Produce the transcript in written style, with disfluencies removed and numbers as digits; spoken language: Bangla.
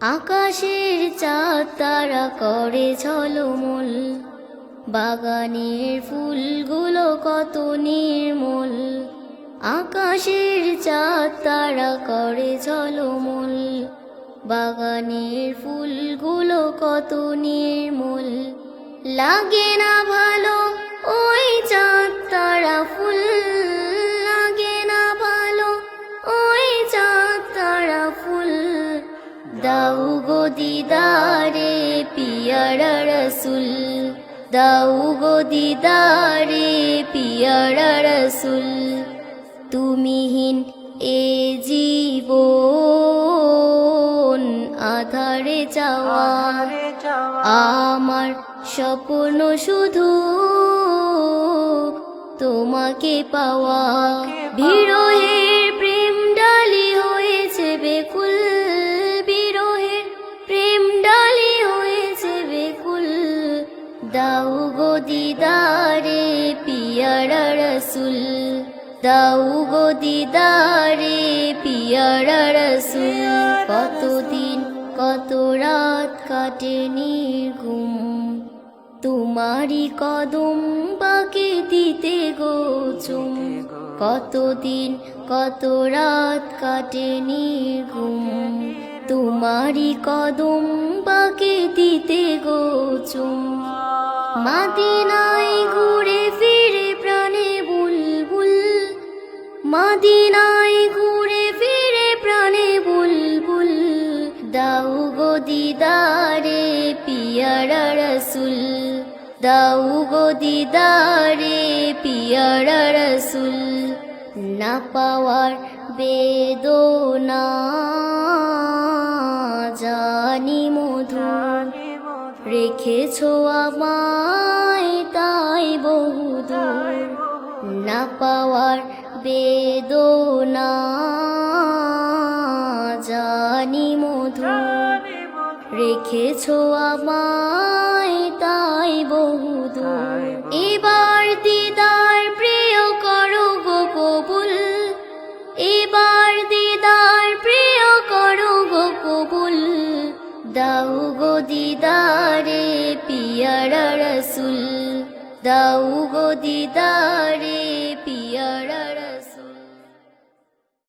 আকাশের চাঁদ তারা করে ঝলমল, বাগানের ফুলগুলো কত নির্মল। আকাশের চাঁদ তারা করে ঝলমল, বাগানের ফুলগুলো কত নির্মল। লাগে না ভালো ওই চাঁদ তারা ফুল, লাগে না ভালো ওই চাঁদ তারা ফুল। দাও গো দিদারে পিয়ারা রসুল, দাও গো দিদারে পিয়ারা রসুল। তুমিহীন এ জীবন আধারে যাওয়া, আমার স্বপ্ন শুধু তোমাকে পাওয়া। বিরহের প্রেম ডালি হয়েছে বেকুল, বিরহের প্রেম ডালি হয়েছে বেকুল। দাও গো দিদারে পিয়ারা রসুল, দাও গো দিদারে পিয়ারা রসুল। কতদিন কত রাত কাটে নির্ঘুম, তোমারি কদম বাকে দিতে গো চুম। কতদিন কত রাত কাটে নির্ঘুম, তোমারি কদম বাকে দিতে গো চুম। মদিনায় ঘুরে ফিরে প্রাণে বুলবুল, মদিনায় ঘুরে ফিরে প্রাণে বুলবুল। দাও গো দিদারে পিয়ারা রসুল, দাও গো দিদারে পিয়ারা রসুল। না পাওয়ার বেদনা জানি মধুর, রেখেছো আমায় তাই বহুদূর। না পাওয়ার বেদনা জানি মধুর, রেখেছো আমায় তাই বহুদূর। এবার দিদার প্রিয় করো গো কবুল, এবার দিদার প্রিয় করো গো কবুল। দাও গো দিদারে পিয়ারা রসুল, দাও গো দিদারে পিয়ারা রসুল।